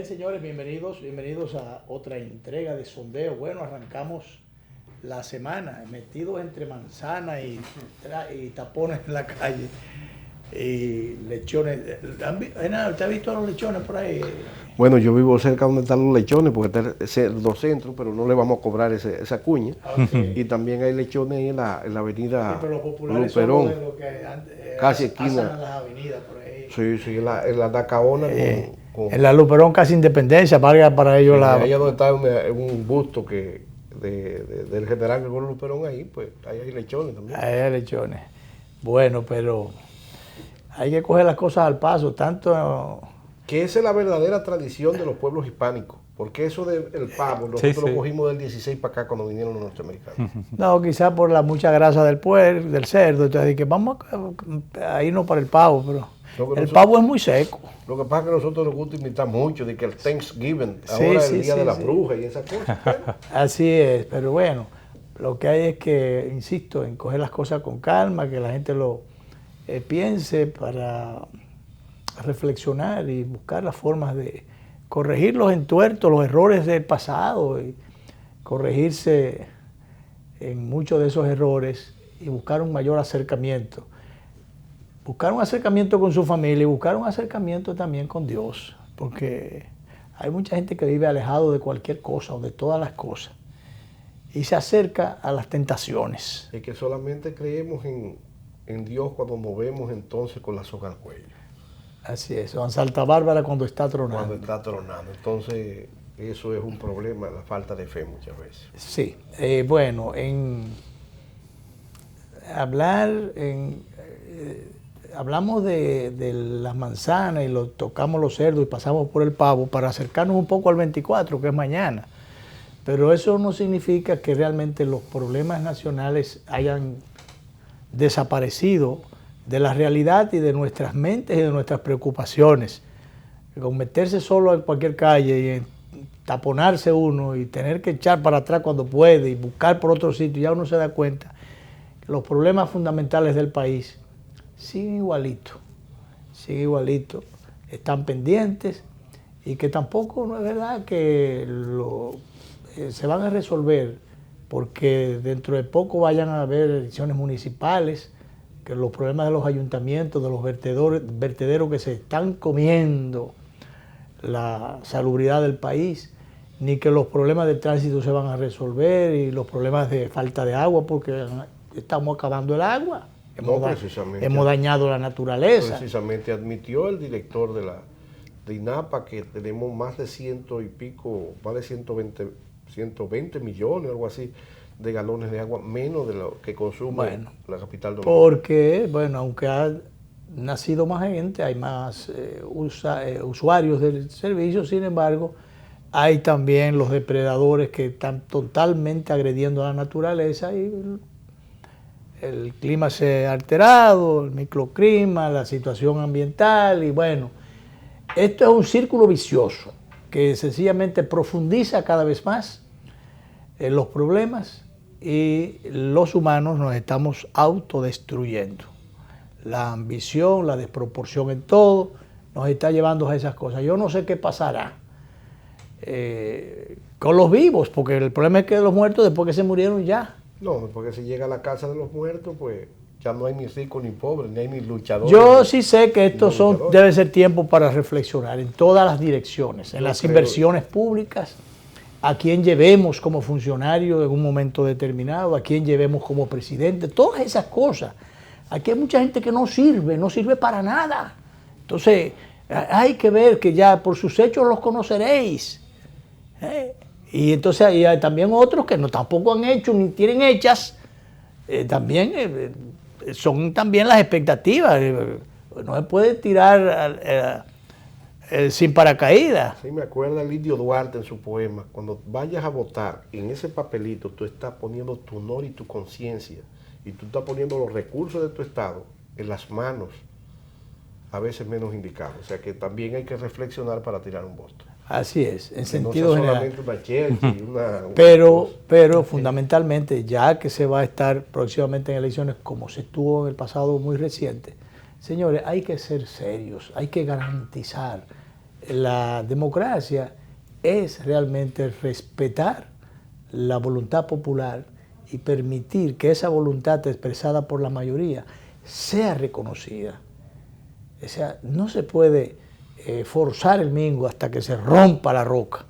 Bien, señores, bienvenidos a otra entrega de sondeo. Bueno, arrancamos la semana metidos entre manzanas y tapones en la calle y lechones. ¿Usted ha visto a los lechones por ahí? Bueno, yo vivo cerca donde están los lechones, porque está el Cerdocentro, pero no le vamos a cobrar esa cuña. Okay. Y también hay lechones ahí en la avenida Sí, pero los populares Luperón, son los que casi pasan esquina. a las avenidas por ahí. Sí, en la Dacaona En la Luperón casi Independencia, para ellos sí, allá donde está un busto del general Gregorio Luperón, ahí, pues ahí hay lechones también. Ahí hay lechones. Bueno, pero hay que coger las cosas al paso, tanto... Que esa es la verdadera tradición de los pueblos hispánicos, porque eso del pavo, nosotros lo cogimos del 16 para acá cuando vinieron los norteamericanos. No, quizás por la mucha grasa del puerco, del cerdo, entonces que vamos a irnos para el pavo, pero el pavo es muy seco. Lo que pasa es que a nosotros nos gusta imitar mucho, de que el Thanksgiving, ahora es el día de la bruja y esas cosas. Así es, pero bueno, lo que hay es que, insisto, en coger las cosas con calma, que la gente lo piense para reflexionar y buscar las formas de corregir los entuertos, los errores del pasado y corregirse en muchos de esos errores y buscar un mayor acercamiento. Buscar un acercamiento con su familia y buscar un acercamiento también con Dios, porque hay mucha gente que vive alejado de cualquier cosa o de todas las cosas y se acerca a las tentaciones. Y que solamente creemos en Dios cuando movemos entonces con la soga al cuello. Así es, o en Santa Bárbara cuando está tronando. Cuando está tronando, entonces eso es un problema, la falta de fe muchas veces. Sí, bueno, hablamos de las manzanas y tocamos los cerdos y pasamos por el pavo para acercarnos un poco al 24, que es mañana. Pero eso no significa que realmente los problemas nacionales hayan desaparecido de la realidad y de nuestras mentes y de nuestras preocupaciones. Con meterse solo en cualquier calle y taponarse uno y tener que echar para atrás cuando puede y buscar por otro sitio, ya uno se da cuenta que los problemas fundamentales del país siguen igualitos, están pendientes y que tampoco no es verdad que se van a resolver porque dentro de poco vayan a haber elecciones municipales, que los problemas de los ayuntamientos, de los vertederos que se están comiendo la salubridad del país, ni que los problemas de tránsito se van a resolver y los problemas de falta de agua, porque estamos acabando el agua. Hemos dañado la naturaleza. Precisamente admitió el director de INAPA que tenemos más de 120 millones, algo así, de galones de agua, menos de lo que consume la capital dominicana. Porque, aunque ha nacido más gente, hay más usuarios del servicio, sin embargo, hay también los depredadores que están totalmente agrediendo a la naturaleza y el clima se ha alterado, el microclima, la situación ambiental y bueno, esto es un círculo vicioso que sencillamente profundiza cada vez más los problemas y los humanos nos estamos autodestruyendo. La ambición, la desproporción en todo nos está llevando a esas cosas. Yo no sé qué pasará con los vivos, porque el problema es que los muertos después que se murieron ya. No, porque si llega a la casa de los muertos, pues ya no hay ni rico ni pobre, ni hay ni luchadores. Yo sí sé que debe ser tiempo para reflexionar en todas las direcciones, en las inversiones públicas, a quién llevemos como funcionario en un momento determinado, a quién llevemos como presidente, todas esas cosas. Aquí hay mucha gente que no sirve para nada. Entonces, hay que ver que ya por sus hechos los conoceréis. Y entonces hay también otros que tampoco han hecho ni tienen hechas, son también las expectativas. No se puede tirar sin paracaídas. Sí, me acuerda Lidio Duarte en su poema, cuando vayas a votar, en ese papelito tú estás poniendo tu honor y tu conciencia, y tú estás poniendo los recursos de tu estado en las manos, a veces menos indicados. O sea que también hay que reflexionar para tirar un voto. Así es, en sentido no sea general. Solamente una Chelsea, pero fundamentalmente, ya que se va a estar próximamente en elecciones, como se estuvo en el pasado muy reciente, señores, hay que ser serios, hay que garantizar la democracia es realmente respetar la voluntad popular y permitir que esa voluntad expresada por la mayoría sea reconocida. O sea, no se puede forzar el mingo hasta que se rompa la roca.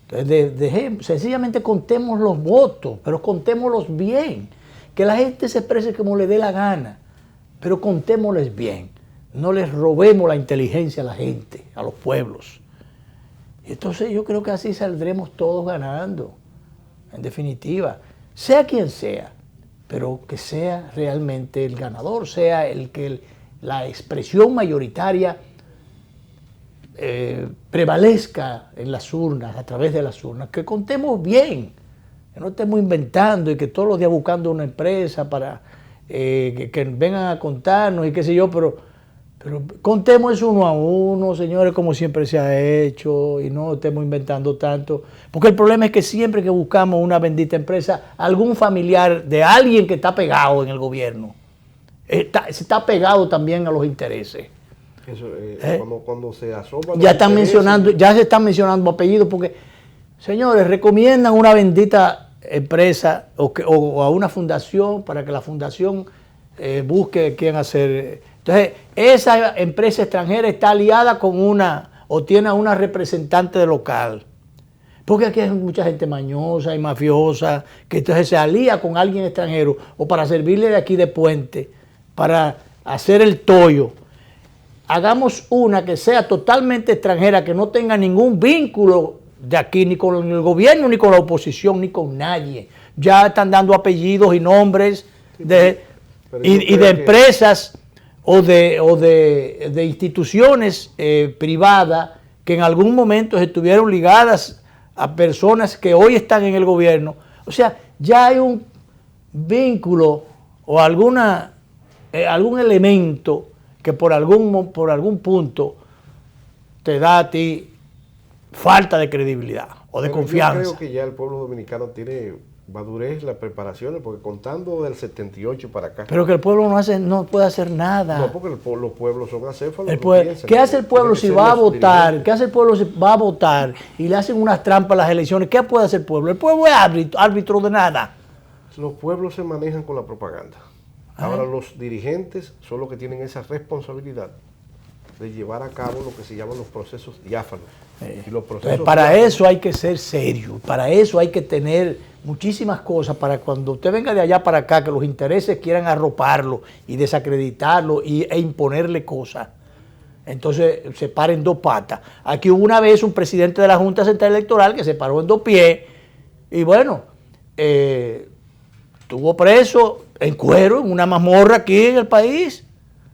Entonces, sencillamente contemos los votos, pero contémoslos bien. Que la gente se exprese como le dé la gana, pero contémosles bien. No les robemos la inteligencia a la gente, a los pueblos. Entonces yo creo que así saldremos todos ganando, en definitiva. Sea quien sea, pero que sea realmente el ganador, sea el que la expresión mayoritaria prevalezca en las urnas, a través de las urnas. Que contemos bien, que no estemos inventando y que todos los días buscando una empresa para que vengan a contarnos y qué sé yo, pero contemos eso uno a uno, señores, como siempre se ha hecho, y no estemos inventando tanto. Porque el problema es que siempre que buscamos una bendita empresa, algún familiar de alguien que está pegado en el gobierno, está pegado también a los intereses. Eso, cuando se asoma ya se están mencionando apellidos, porque, señores, recomiendan una bendita empresa o a una fundación para que la fundación busque quién hacer. Entonces, esa empresa extranjera está aliada con o tiene a una representante de local. Porque aquí hay mucha gente mañosa y mafiosa que entonces se alía con alguien extranjero o para servirle de aquí de puente, para hacer el tollo. Hagamos una que sea totalmente extranjera, que no tenga ningún vínculo de aquí, ni con el gobierno, ni con la oposición, ni con nadie. Ya están dando apellidos y nombres de empresas o de instituciones privadas que en algún momento estuvieron ligadas a personas que hoy están en el gobierno. O sea, ya hay un vínculo o algún elemento que por algún punto te da a ti falta de credibilidad o de confianza. Yo creo que ya el pueblo dominicano tiene madurez, las preparaciones, porque contando del 78 para acá. Pero que el pueblo no puede hacer nada. No, porque los pueblos son acéfalos. ¿Qué hace el pueblo si va a votar? ¿Qué hace el pueblo si va a votar y le hacen unas trampas a las elecciones? ¿Qué puede hacer el pueblo? El pueblo es árbitro de nada. Los pueblos se manejan con la propaganda. Ahora los dirigentes son los que tienen esa responsabilidad de llevar a cabo lo que se llaman los procesos diáfanos. Y los procesos para eso hay que ser serio, para eso hay que tener muchísimas cosas, para cuando usted venga de allá para acá, que los intereses quieran arroparlo y desacreditarlo e imponerle cosas. Entonces se para en dos patas. Aquí hubo una vez un presidente de la Junta Central Electoral que se paró en dos pies y bueno, estuvo preso en cuero, en una mazmorra aquí en el país.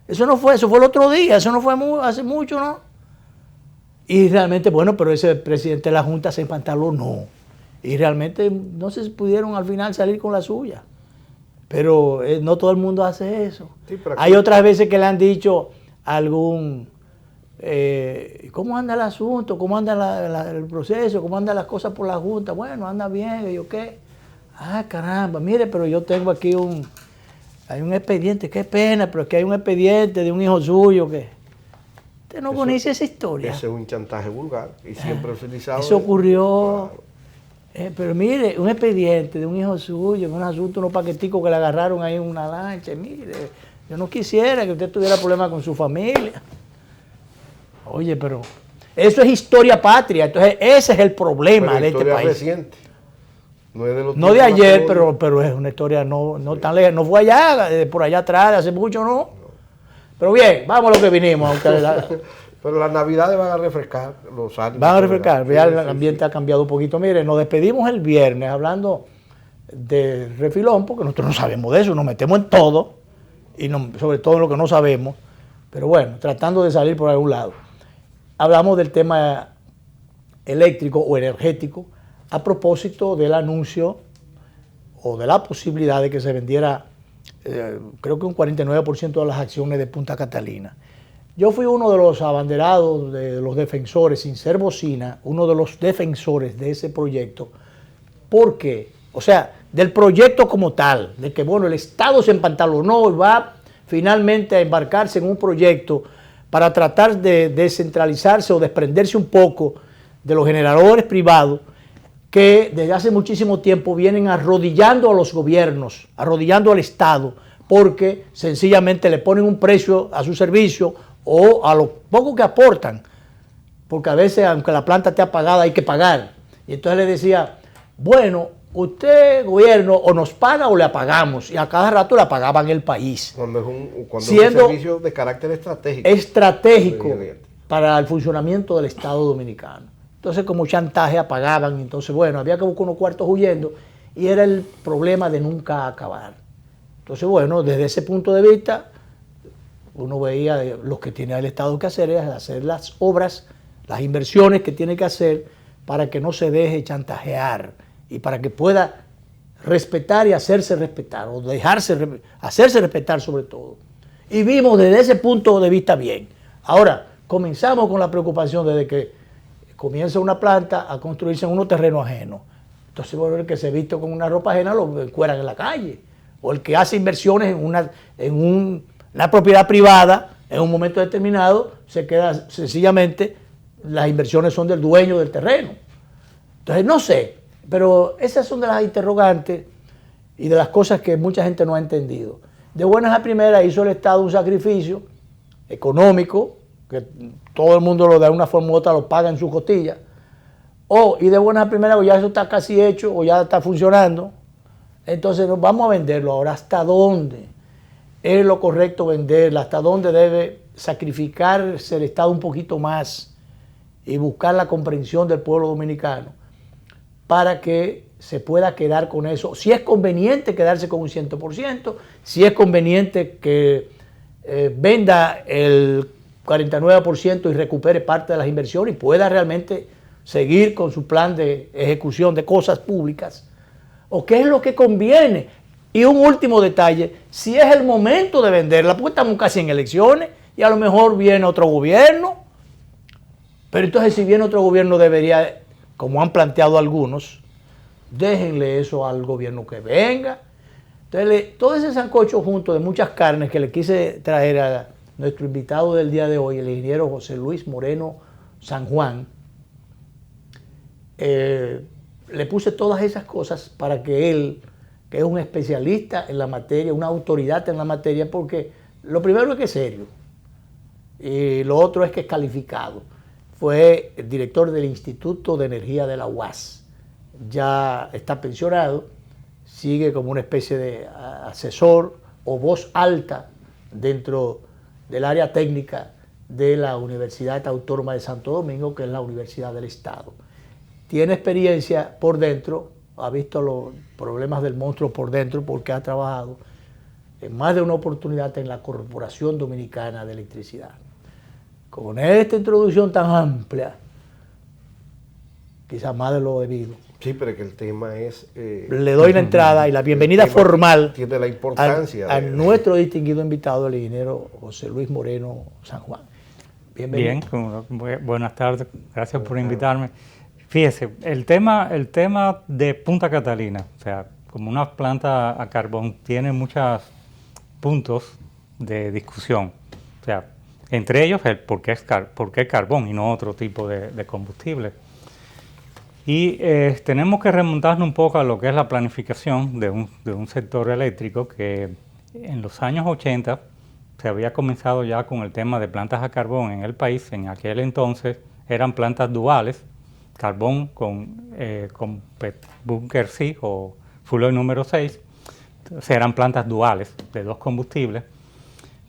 Eso fue el otro día, eso no fue hace mucho, ¿no? Y realmente, bueno, pero ese presidente de la Junta se empantalonó. Y realmente no se pudieron al final salir con la suya. Pero no todo el mundo hace eso. Sí, hay otras veces que le han dicho algún... ¿cómo anda el asunto? ¿Cómo anda el proceso? ¿Cómo andan las cosas por la Junta? Bueno, anda bien, ¿yo qué? Ah, caramba, mire, pero yo tengo aquí hay un expediente, qué pena, pero es que hay un expediente de un hijo suyo que... Usted no conoce esa historia. Ese es un chantaje vulgar y siempre utilizado. Eso ocurrió... pero mire, un expediente de un hijo suyo, en un asunto, unos paqueticos que le agarraron ahí en una lancha. Mire, yo no quisiera que usted tuviera problemas con su familia. Oye, pero eso es historia patria. Entonces, ese es el problema de este país. Reciente. No de ayer, pero es una historia no tan lejana. No fue allá, por allá atrás, hace mucho, ¿no? Pero bien, vamos a lo que vinimos. Pero las navidades van a refrescar los ánimos. Van a refrescar, ya el ambiente ha cambiado un poquito. Mire, nos despedimos el viernes hablando de refilón, porque nosotros no sabemos de eso, nos metemos en todo, y sobre todo en lo que no sabemos, pero bueno, tratando de salir por algún lado. Hablamos del tema eléctrico o energético a propósito del anuncio o de la posibilidad de que se vendiera, creo que un 49% de las acciones de Punta Catalina. Yo fui uno de los abanderados, de los defensores, sin ser bocina, uno de los defensores de ese proyecto. ¿Por qué? O sea, del proyecto como tal, de que bueno, el Estado se empantalonó y va finalmente a embarcarse en un proyecto para tratar de descentralizarse o desprenderse un poco de los generadores privados que desde hace muchísimo tiempo vienen arrodillando a los gobiernos, arrodillando al Estado, porque sencillamente le ponen un precio a su servicio o a lo poco que aportan, porque a veces aunque la planta esté apagada hay que pagar. Y entonces le decía, bueno, usted gobierno o nos paga o le apagamos, y a cada rato le apagaban el país. Cuando es un servicio de carácter estratégico. Estratégico para el funcionamiento del Estado dominicano. Entonces como chantaje apagaban, entonces bueno, había que buscar unos cuartos huyendo y era el problema de nunca acabar. Entonces bueno, desde ese punto de vista, uno veía lo que tiene el Estado que hacer es hacer las obras, las inversiones que tiene que hacer para que no se deje chantajear y para que pueda respetar y hacerse respetar, o hacerse respetar sobre todo. Y vimos desde ese punto de vista bien. Ahora, comenzamos con la preocupación desde que comienza una planta a construirse en unos terrenos ajenos. Entonces, bueno, el que se viste con una ropa ajena lo encueran en la calle. O el que hace inversiones en una propiedad privada, en un momento determinado, se queda sencillamente, las inversiones son del dueño del terreno. Entonces, no sé, pero esas son de las interrogantes y de las cosas que mucha gente no ha entendido. De buenas a primeras hizo el Estado un sacrificio económico, que todo el mundo de una forma u otra lo paga en su costilla, y de buenas a primeras, ya eso está casi hecho o ya está funcionando, entonces nos vamos a venderlo. Ahora, ¿hasta dónde es lo correcto venderla? ¿Hasta dónde debe sacrificarse el Estado un poquito más y buscar la comprensión del pueblo dominicano para que se pueda quedar con eso? Si es conveniente quedarse con un 100%, si es conveniente que venda el 49% y recupere parte de las inversiones y pueda realmente seguir con su plan de ejecución de cosas públicas, o qué es lo que conviene. Y un último detalle, si es el momento de venderla, porque estamos casi en elecciones y a lo mejor viene otro gobierno, pero entonces si viene otro gobierno debería, como han planteado algunos, déjenle eso al gobierno que venga. Entonces, todo ese sancocho junto de muchas carnes que le quise traer a nuestro invitado del día de hoy, el ingeniero José Luis Moreno San Juan, le puse todas esas cosas para que él, que es un especialista en la materia, una autoridad en la materia, porque lo primero es que es serio y lo otro es que es calificado. Fue el director del Instituto de Energía de la UAS, ya está pensionado, sigue como una especie de asesor o voz alta dentro del área técnica de la Universidad Autónoma de Santo Domingo, que es la Universidad del Estado. Tiene experiencia por dentro, ha visto los problemas del monstruo por dentro porque ha trabajado en más de una oportunidad en la Corporación Dominicana de Electricidad. Con esta introducción tan amplia, quizás más de lo debido. Sí, pero que el tema es... le doy la entrada y la bienvenida formal tiene la importancia a nuestro distinguido invitado, el ingeniero José Luis Moreno San Juan. Bienvenido. Bien, buenas tardes, gracias por invitarme. Fíjese, el tema de Punta Catalina, o sea, como una planta a carbón, tiene muchos puntos de discusión. O sea, entre ellos el por qué carbón y no otro tipo de combustible. Y tenemos que remontarnos un poco a lo que es la planificación de un sector eléctrico que en los años 80 se había comenzado ya con el tema de plantas a carbón en el país. En aquel entonces eran plantas duales, carbón con búnker C o fuel oil número 6, entonces eran plantas duales de dos combustibles,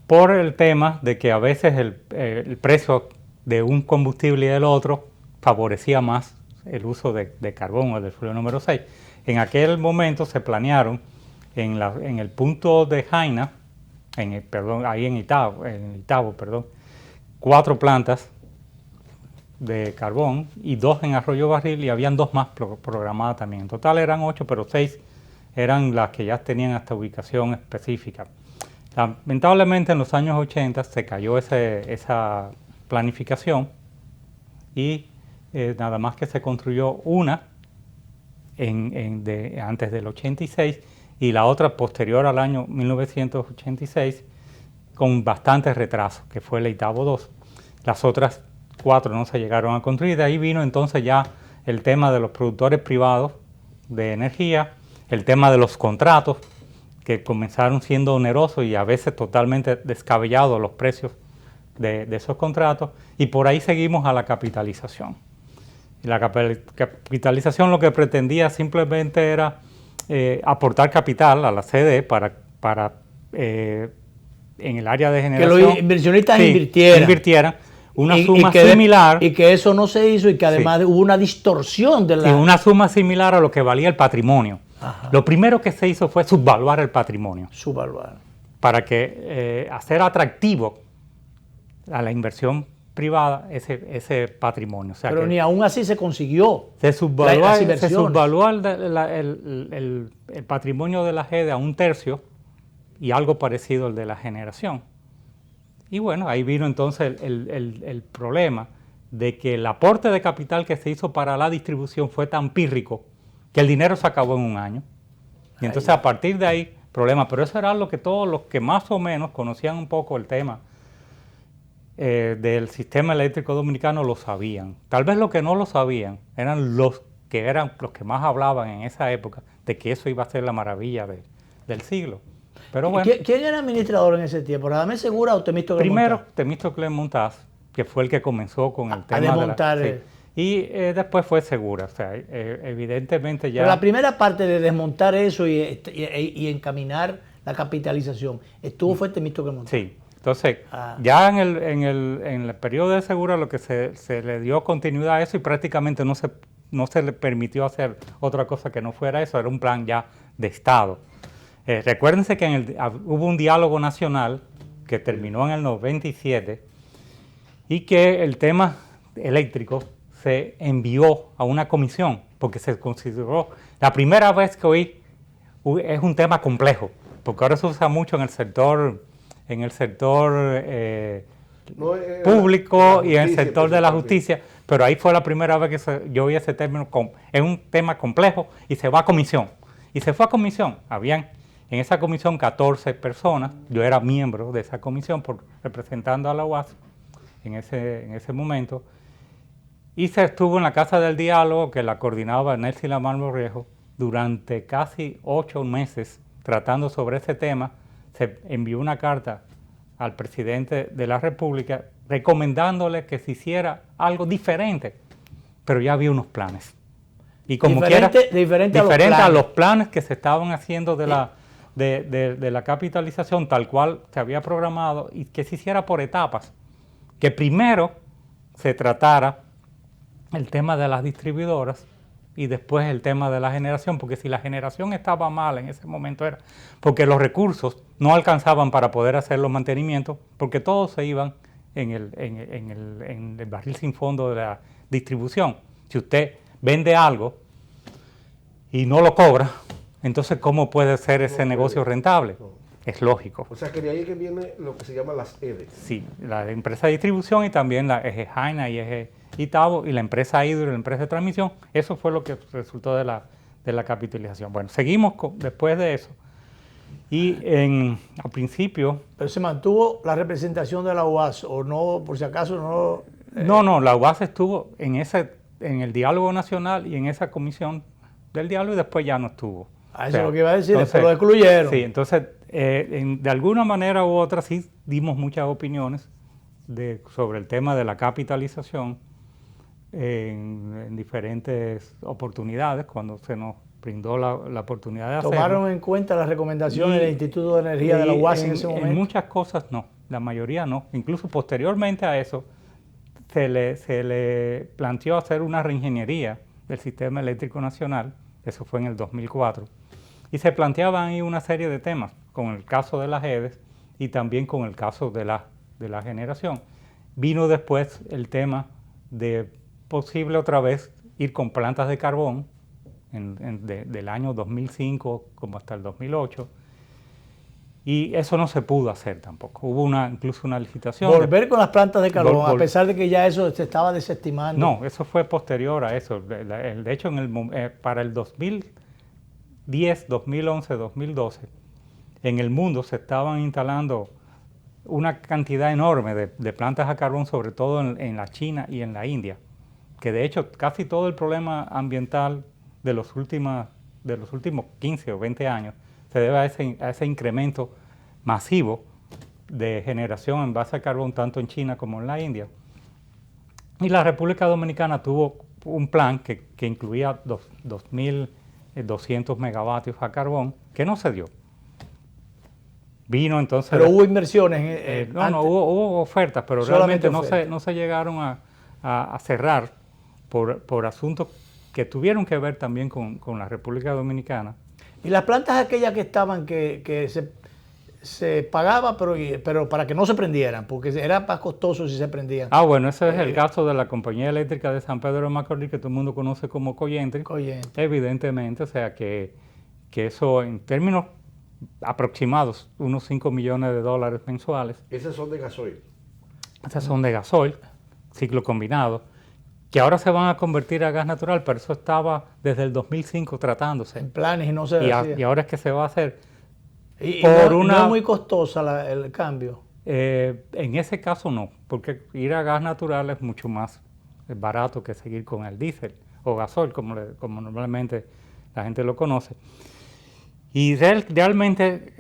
por el tema de que a veces el precio de un combustible y del otro favorecía más el uso de carbón o del fuel número 6. En aquel momento se planearon en el punto de Jaina, ahí en Itabo, 4 plantas de carbón y 2 en Arroyo Barril, y habían 2 más programadas también. En total eran 8, pero 6 eran las que ya tenían hasta ubicación específica. Lamentablemente en los años 80 se cayó esa planificación y nada más que se construyó una antes del 86 y la otra posterior al año 1986 con bastante retraso, que fue el Itabo 2. Las otras 4 no se llegaron a construir. De ahí vino entonces ya el tema de los productores privados de energía, el tema de los contratos, que comenzaron siendo onerosos y a veces totalmente descabellados los precios de esos contratos, y por ahí seguimos a la capitalización. Y la capitalización lo que pretendía simplemente era aportar capital a la CDE para en el área de generación. Que los inversionistas invirtieran una suma similar. Y que eso no se hizo y que además hubo una distorsión de la... Sí, una suma similar a lo que valía el patrimonio. Ajá. Lo primero que se hizo fue subvaluar el patrimonio. Subvaluar. Para que hacer atractivo a la inversión privada ese patrimonio. O sea, pero ni aún así se consiguió. Se subvaluó el patrimonio de la GEDE a 1/3 y algo parecido al de la generación. Y bueno, ahí vino entonces el problema de que el aporte de capital que se hizo para la distribución fue tan pírrico que el dinero se acabó en un año. Y entonces a partir de ahí, problema. Pero eso era lo que todos los que más o menos conocían un poco el tema del sistema eléctrico dominicano lo sabían. Tal vez los que no lo sabían eran los que más hablaban en esa época de que eso iba a ser la maravilla del siglo. Pero bueno. ¿Quién era administrador en ese tiempo? ¿Radamés Segura o Temístocles Montaz? Primero, Temístocles Montaz, que fue el que comenzó con el tema de desmontar. Y después fue Segura. O sea, evidentemente ya... Pero la primera parte de desmontar eso y encaminar la capitalización fue Temístocles Montaz. Sí. Entonces, ya en el periodo de Segura lo que se le dio continuidad a eso y prácticamente no se le permitió hacer otra cosa que no fuera eso, era un plan ya de Estado. Recuérdense que hubo un diálogo nacional que terminó en el 97 y que el tema eléctrico se envió a una comisión porque se consideró la primera vez que hoy es un tema complejo, porque ahora se usa mucho en el sector público y en el sector de la justicia, pero ahí fue la primera vez que yo oí ese término, es un tema complejo y se va a comisión. Y se fue a comisión, en esa comisión 14 personas, yo era miembro de esa comisión representando a la UAS en ese momento, y se estuvo en la Casa del Diálogo que la coordinaba Nelson Lamar Borrejo durante casi 8 meses tratando sobre ese tema. Se envió una carta al presidente de la República recomendándole que se hiciera algo diferente, pero ya había unos planes. Y como diferente a los planes que se estaban haciendo de la capitalización tal cual se había programado y que se hiciera por etapas. Que primero se tratara el tema de las distribuidoras y después el tema de la generación, porque si la generación estaba mal en ese momento era porque los recursos no alcanzaban para poder hacer los mantenimientos, porque todos se iban en el barril sin fondo de la distribución. Si usted vende algo y no lo cobra, entonces ¿cómo puede ser ese negocio rentable? Es lógico. O sea que de ahí que viene lo que se llama las EDE. Sí, la empresa de distribución y también la Eje Jaina y Eje Itabo y la empresa Hidro y la empresa de transmisión. Eso fue lo que resultó de la capitalización. Bueno, seguimos después de eso. Y al principio... ¿Pero se mantuvo la representación de la UAS o no, por si acaso no...? No, la UAS estuvo en el diálogo nacional y en esa comisión del diálogo y después ya no estuvo. Eso es lo que iba a decir, entonces, lo excluyeron. Sí, entonces, de alguna manera u otra sí dimos muchas opiniones sobre el tema de la capitalización en diferentes oportunidades, cuando se nos brindó la oportunidad de hacerlo. ¿Tomaron en cuenta las recomendaciones del Instituto de Energía de la UAS en ese momento? En muchas cosas no, la mayoría no. Incluso posteriormente a eso, se le planteó hacer una reingeniería del Sistema Eléctrico Nacional, eso fue en el 2004, y se planteaban ahí una serie de temas, con el caso de las EDES y también con el caso de la generación. Vino después el tema de posible otra vez ir con plantas de carbón del año 2005 como hasta el 2008, y eso no se pudo hacer tampoco. Hubo incluso una licitación. Volver con las plantas de carbón, a pesar de que ya eso se estaba desestimando. No, eso fue posterior a eso. De hecho, para el 2010, 2011, 2012, en el mundo se estaban instalando una cantidad enorme de plantas a carbón, sobre todo en la China y en la India, que de hecho casi todo el problema ambiental de los últimos 15 o 20 años se debe a ese incremento masivo de generación en base a carbón tanto en China como en la India. Y la República Dominicana tuvo un plan que incluía 2.200 megavatios a carbón, que no se dio. Vino entonces... Pero hubo inversiones. No, hubo ofertas, pero realmente no se llegaron a cerrar por asuntos que tuvieron que ver también con la República Dominicana. Y las plantas aquellas que estaban, que se pagaba, pero para que no se prendieran, porque era más costoso si se prendían. Bueno, ese es el caso de la compañía eléctrica de San Pedro de Macorís, que todo el mundo conoce como Coyentri. Evidentemente, o sea que eso en términos aproximados, unos 5 millones de dólares mensuales. ¿Esas son de gasoil? Esas son de gasoil, ciclo combinado, que ahora se van a convertir a gas natural, pero eso estaba desde el 2005 tratándose. En planes y no se hacía. Y ahora es que se va a hacer. ¿No es muy costosa el cambio? En ese caso no, porque ir a gas natural es mucho más barato que seguir con el diésel o gasoil, como normalmente la gente lo conoce. Y realmente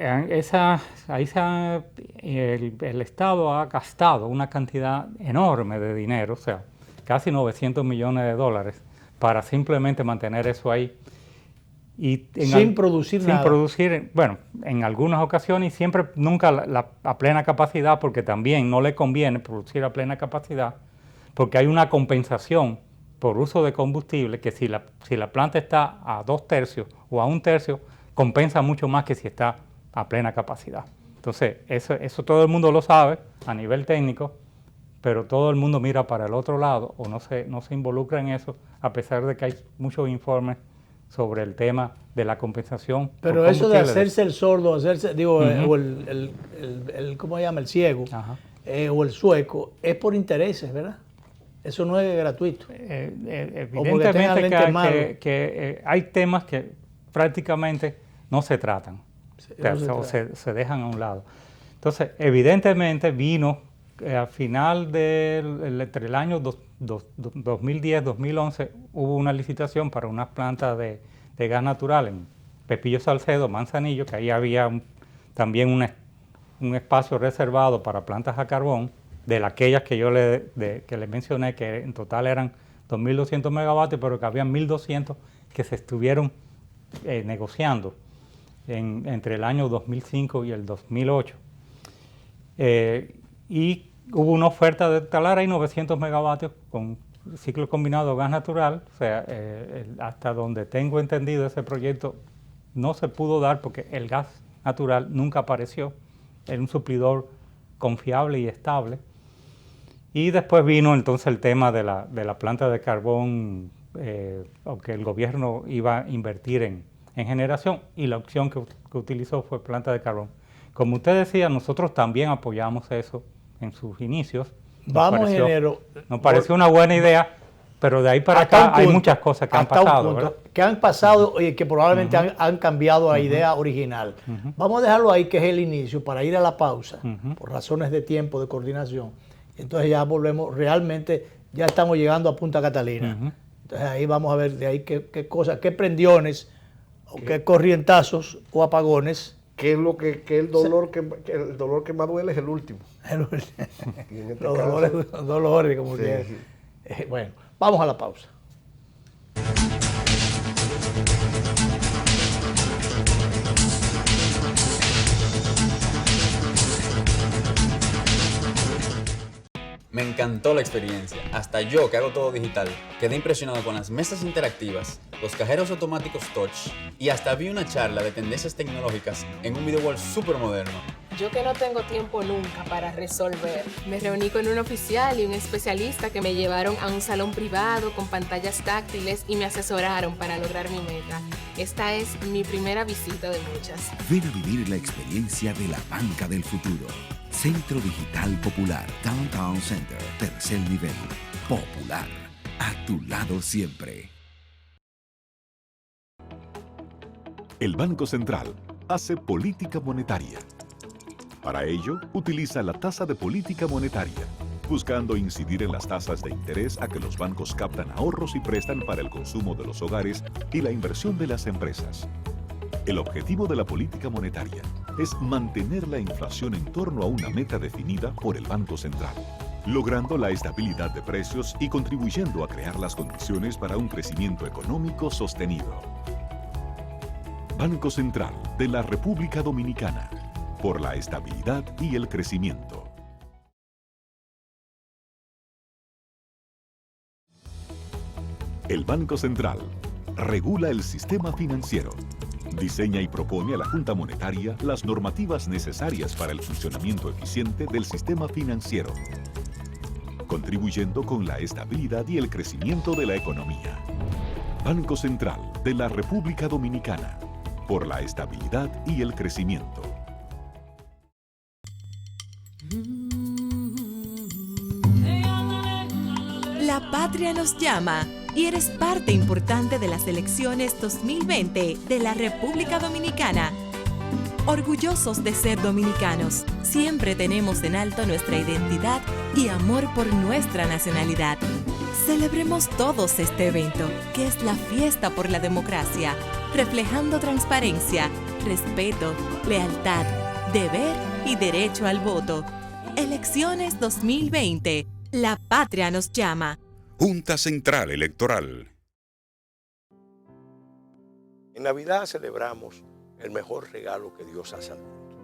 el Estado ha gastado una cantidad enorme de dinero, o sea, casi 900 millones de dólares, para simplemente mantener eso ahí. Y sin producir nada. Sin producir, bueno, en algunas ocasiones y siempre, nunca a plena capacidad, porque también no le conviene producir a plena capacidad, porque hay una compensación por uso de combustible, que si la planta está a 2/3 o a 1/3, compensa mucho más que si está a plena capacidad. Entonces, eso todo el mundo lo sabe a nivel técnico, pero todo el mundo mira para el otro lado o no se involucra en eso, a pesar de que hay muchos informes sobre el tema de la compensación. Pero eso de hacerse el sordo, o el ¿cómo se llama? El ciego, o el sueco, es por intereses, ¿verdad? Eso no es gratuito. Evidentemente que hay temas que prácticamente no se tratan, se dejan a un lado. Entonces, evidentemente vino al final entre el año 2010-2011, hubo una licitación para unas plantas de gas natural en Pepillo Salcedo, Manzanillo, que ahí había también un espacio reservado para plantas a carbón, de aquellas que yo que les mencioné, que en total eran 2.200 megavatios, pero que había 1.200 que se estuvieron negociando entre el año 2005 y el 2008. Y hubo una oferta de instalar ahí 900 megavatios con ciclo combinado gas natural, o sea, hasta donde tengo entendido ese proyecto no se pudo dar porque el gas natural nunca apareció, era un suplidor confiable y estable. Y después vino entonces el tema de la planta de carbón, que el gobierno iba a invertir en generación, y la opción que utilizó fue planta de carbón. Como usted decía, nosotros también apoyamos eso en sus inicios. Nos pareció una buena idea, pero de ahí para acá hay muchas cosas que han pasado, ¿verdad? Que han pasado y que probablemente han cambiado la idea original. Vamos a dejarlo ahí, que es el inicio, para ir a la pausa, por razones de tiempo, de coordinación. Entonces ya volvemos, realmente ya estamos llegando a Punta Catalina. Entonces ahí vamos a ver de ahí qué cosas, qué prendiones, o qué corrientazos o apagones. ¿Qué es lo que el dolor que más duele es el último? Y en este los dolores, como que. Bueno, vamos a la pausa. Me encantó la experiencia. Hasta yo, que hago todo digital, quedé impresionado con las mesas interactivas, los cajeros automáticos touch y hasta vi una charla de tendencias tecnológicas en un video wall súper moderno. Yo que no tengo tiempo nunca para resolver, me reuní con un oficial y un especialista que me llevaron a un salón privado con pantallas táctiles y me asesoraron para lograr mi meta. Esta es mi primera visita de muchas. Ven a vivir la experiencia de la banca del futuro. Centro Digital Popular, Downtown Center, tercer nivel. Popular, a tu lado siempre. El Banco Central hace política monetaria. Para ello, utiliza la tasa de política monetaria, buscando incidir en las tasas de interés a que los bancos captan ahorros y prestan para el consumo de los hogares y la inversión de las empresas. El objetivo de la política monetaria es mantener la inflación en torno a una meta definida por el Banco Central, logrando la estabilidad de precios y contribuyendo a crear las condiciones para un crecimiento económico sostenido. Banco Central de la República Dominicana, por la estabilidad y el crecimiento. El Banco Central regula el sistema financiero, diseña y propone a la Junta Monetaria las normativas necesarias para el funcionamiento eficiente del sistema financiero, contribuyendo con la estabilidad y el crecimiento de la economía. Banco Central de la República Dominicana, por la estabilidad y el crecimiento. La patria nos llama y eres parte importante de las elecciones 2020 de la República Dominicana. Orgullosos de ser dominicanos, siempre tenemos en alto nuestra identidad y amor por nuestra nacionalidad. Celebremos todos este evento, que es la fiesta por la democracia, reflejando transparencia, respeto, lealtad, deber y derecho al voto. Elecciones 2020. La patria nos llama. Junta Central Electoral. En Navidad celebramos el mejor regalo que Dios hace al mundo.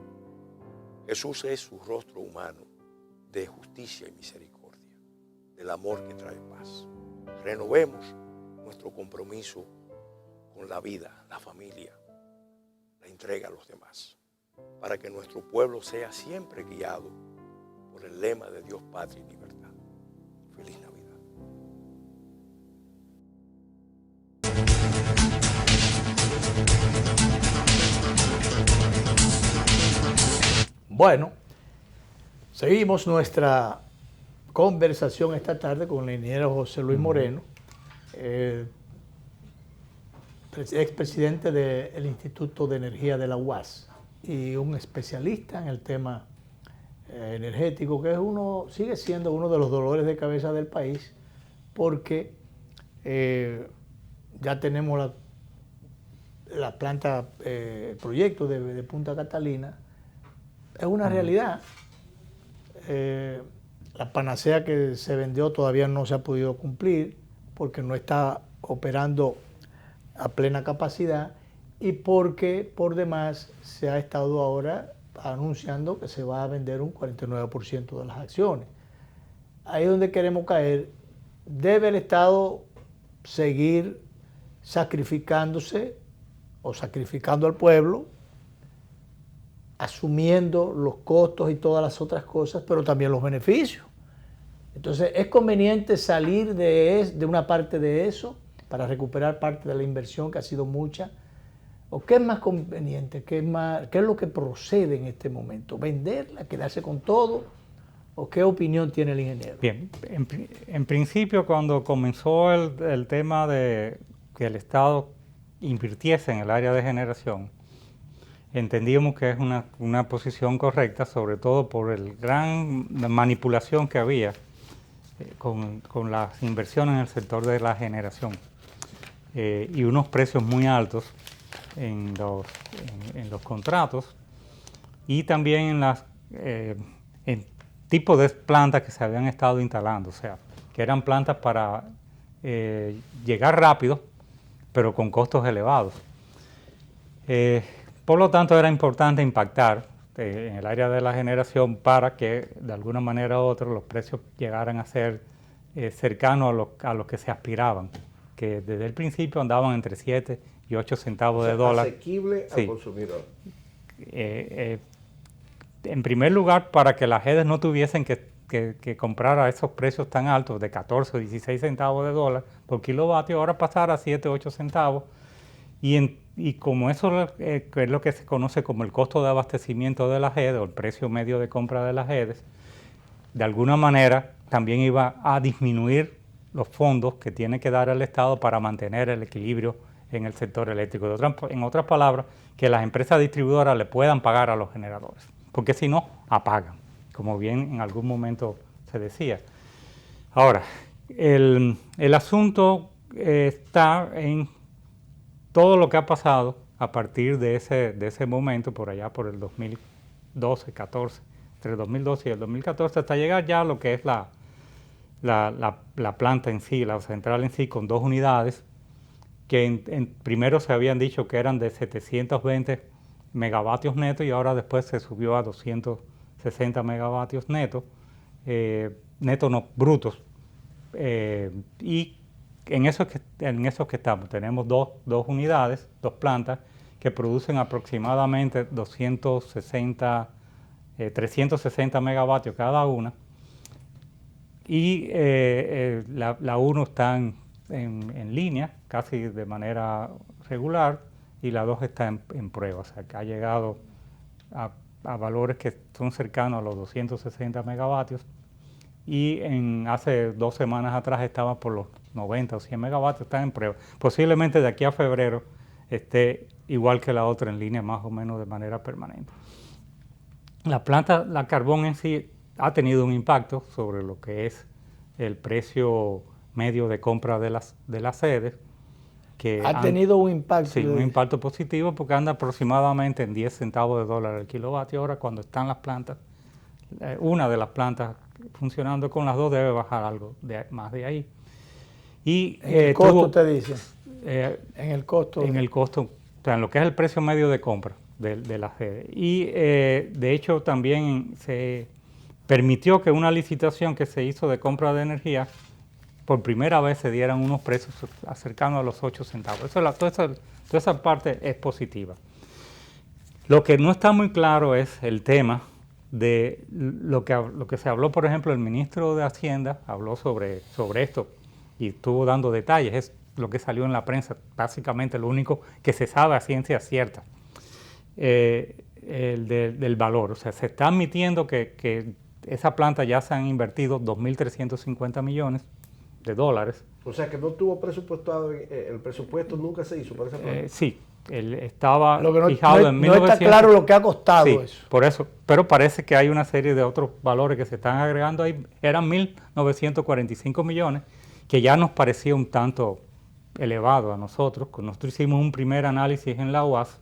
Jesús es su rostro humano de justicia y misericordia, del amor que trae paz. Renovemos nuestro compromiso con la vida, la familia, la entrega a los demás, para que nuestro pueblo sea siempre guiado por el lema de Dios, patria y libertad. Feliz Navidad. Bueno, seguimos nuestra conversación esta tarde con el ingeniero José Luis Moreno, expresidente del Instituto de Energía de la UAS y un especialista en el tema energético, que sigue siendo uno de los dolores de cabeza del país, porque ya tenemos la planta, el proyecto de Punta Catalina. Es una realidad. La panacea que se vendió todavía no se ha podido cumplir porque no está operando a plena capacidad y porque por demás se ha estado ahora anunciando que se va a vender un 49% de las acciones. Ahí es donde queremos caer. ¿Debe el Estado seguir sacrificándose o sacrificando al pueblo, asumiendo los costos y todas las otras cosas, pero también los beneficios? Entonces, ¿es conveniente salir de una parte de eso para recuperar parte de la inversión, que ha sido mucha? ¿O qué es más conveniente? ¿Qué es lo que procede en este momento? ¿Venderla, quedarse con todo? ¿O qué opinión tiene el ingeniero? Bien, en principio, cuando comenzó el tema de que el Estado invirtiese en el área de generación, entendíamos que es una posición correcta, sobre todo por el gran manipulación que había con las inversiones en el sector de la generación y unos precios muy altos en los contratos y también en tipos de plantas que se habían estado instalando, o sea, que eran plantas para llegar rápido, pero con costos elevados. Por lo tanto, era importante impactar en el área de la generación para que, de alguna manera u otra, los precios llegaran a ser cercanos a los que se aspiraban, que desde el principio andaban entre 7 y 8 centavos de dólar. Asequible al consumidor. En primer lugar, para que las redes no tuviesen que comprar a esos precios tan altos de 14 o 16 centavos de dólar por kilovatio, ahora pasar a 7 o 8 centavos. Y como eso es lo que se conoce como el costo de abastecimiento de las redes o el precio medio de compra de las redes, de alguna manera también iba a disminuir los fondos que tiene que dar el Estado para mantener el equilibrio en el sector eléctrico. En otras palabras, que las empresas distribuidoras le puedan pagar a los generadores. porque si no, apagan, como bien en algún momento se decía. Ahora, el asunto está en todo lo que ha pasado a partir de ese momento, por allá por el 2012, 14, entre el 2012 y el 2014, hasta llegar ya a lo que es la planta en sí, la central en sí, con 2 unidades, que primero se habían dicho que eran de 720 megavatios netos y ahora después se subió a 260 megavatios netos, netos no, brutos. Y en eso que estamos, tenemos dos unidades, 2 plantas, que producen aproximadamente 360 megavatios cada una, y la 1 está en línea, casi de manera regular, y la 2 está en prueba, o sea que ha llegado a valores que son cercanos a los 260 megavatios, y hace 2 semanas atrás estaba por los 90 o 100 megavatios, está en prueba. Posiblemente de aquí a febrero esté igual que la otra en línea, más o menos de manera permanente. La carbón en sí ha tenido un impacto sobre lo que es el precio medio de compra de las sedes. Ha tenido un impacto. Sí, un impacto positivo porque anda aproximadamente en 10 centavos de dólar el kilovatio hora cuando están las plantas. Una de las plantas funcionando, con las 2 debe bajar algo más de ahí. Y, ¿En el costo te dice? En el costo. En el costo, o sea, en lo que es el precio medio de compra de la sede. Y de hecho también se permitió que una licitación que se hizo de compra de energía, por primera vez se dieran unos precios cercanos a los 8 centavos. Toda esa parte es positiva. Lo que no está muy claro es el tema de lo que se habló, por ejemplo, el ministro de Hacienda habló sobre esto y estuvo dando detalles, es lo que salió en la prensa, básicamente lo único que se sabe a ciencia cierta, del valor. O sea, se está admitiendo que esa planta ya se han invertido 2.350 millones de dólares. O sea, que no tuvo presupuestado, el presupuesto nunca se hizo para esa planta. Sí. Él estaba no, fijado en 1900. No está claro lo que ha costado eso. Por eso, pero parece que hay una serie de otros valores que se están agregando ahí. Eran 1.945 millones, que ya nos parecía un tanto elevado a nosotros. Nosotros hicimos un primer análisis en la UAS